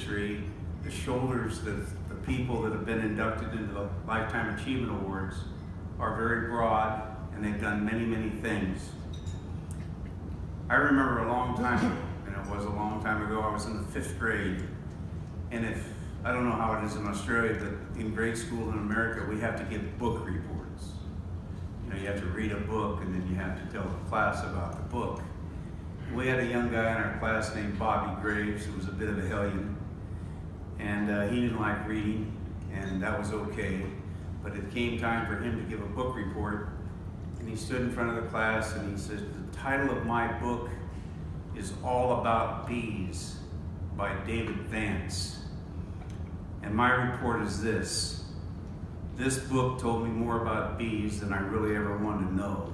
industry, the shoulders of the people that have been inducted into the Lifetime Achievement Awards are very broad, and they've done many, many things. I remember a long time ago, and it was a long time ago, I was in the 5th grade, and I don't know how it is in Australia, but in grade school in America, we have to give book reports. You know, you have to read a book, and then you have to tell the class about the book. We had a young guy in our class named Bobby Graves, who was a bit of a hellion, and he didn't like reading, and that was okay. But it came time for him to give a book report, and he stood in front of the class and he said, "The title of my book is All About Bees by David Vance. And my report is this. This book told me more about bees than I really ever wanted to know."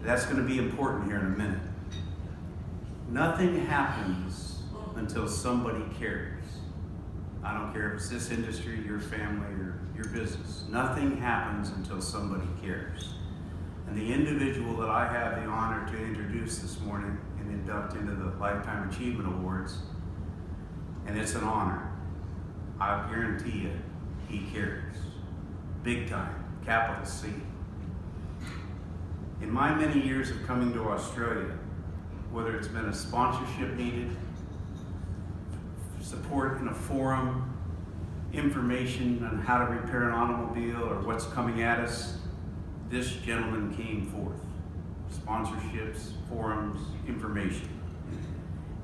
That's going to be important here in a minute. Nothing happens until somebody cares. I don't care if it's this industry, your family, or your business. Nothing happens until somebody cares. And the individual that I have the honor to introduce this morning and induct into the Lifetime Achievement Awards, and it's an honor, I guarantee you, he cares. Big time, capital C. In my many years of coming to Australia, whether it's been a sponsorship needed, support in a forum, information on how to repair an automobile or what's coming at us, this gentleman came forth. Sponsorships, forums, information.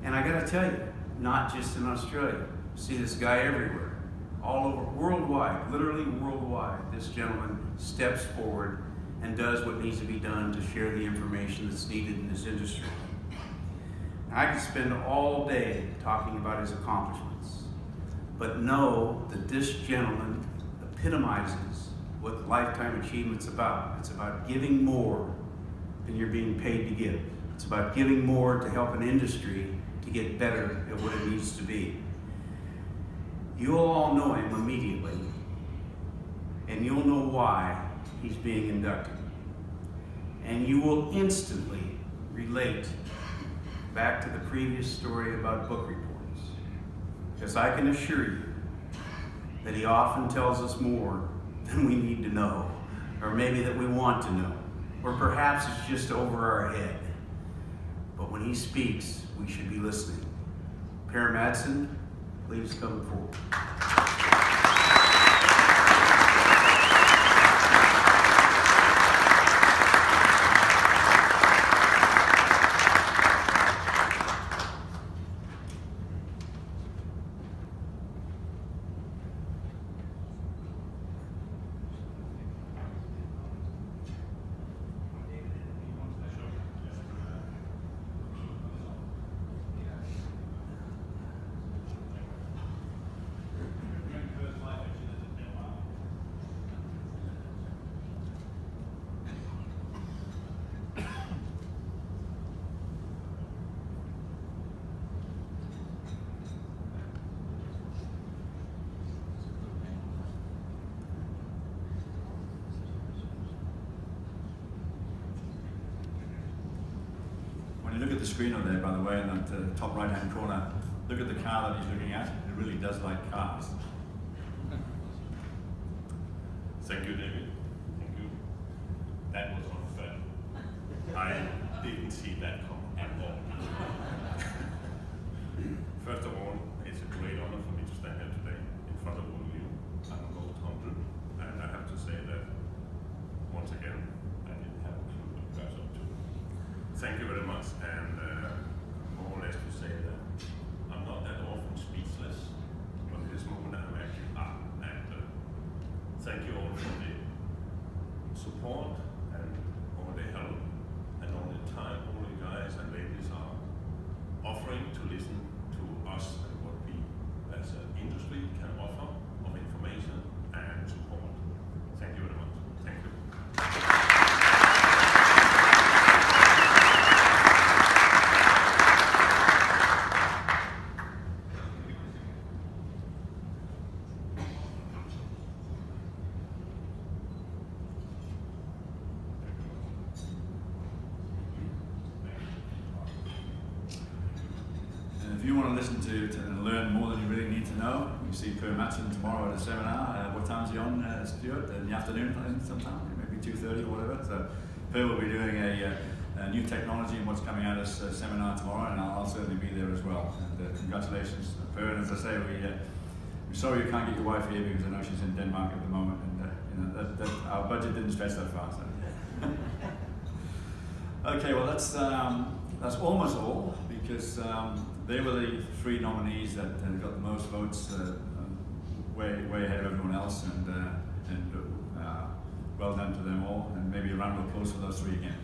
And I gotta tell you, not just in Australia. See this guy everywhere, all over, worldwide, literally worldwide. This gentleman steps forward and does what needs to be done to share the information that's needed in this industry. I could spend all day talking about his accomplishments, but know that this gentleman epitomizes what Lifetime Achievement's about. It's about giving more than you're being paid to give. It's about giving more to help an industry to get better at what it needs to be. You'll all know him immediately, and you'll know why he's being inducted. And you will instantly relate back to the previous story about book reports. Because I can assure you that he often tells us more than we need to know, or maybe that we want to know, or perhaps it's just over our head. But when he speaks, we should be listening. Per Madsen, please come forward. Look at the screen on there, by the way, in that top right-hand corner. Look at the car that he's looking at. It really does like cars. Thank you, David. Thank you. That was unfair. I didn't see that come at all. First of all, it's a great honor for me to stand here today in front of all of you. I'm most humbled, and I have to say that once again, I didn't have a clue what you guys are up to. Thank you very much, and more or less to say that I'm not that often speechless, but in this moment I'm actually up. And thank you all for the you want to listen to and learn more than you really need to know, you see Per Madsen tomorrow at a seminar. What time is he on, Stuart? In the afternoon, sometime, maybe 2:30 or whatever. So Per will be doing a new technology and what's coming at us seminar tomorrow, and I'll certainly be there as well. And congratulations, Per. And as I say, we're sorry you can't get your wife here because I know she's in Denmark at the moment, and that our budget didn't stretch that far. So. Okay, well that's almost all, because they were the three nominees that got the most votes, way ahead of everyone else, and well done to them all, and maybe a round of applause for those three again.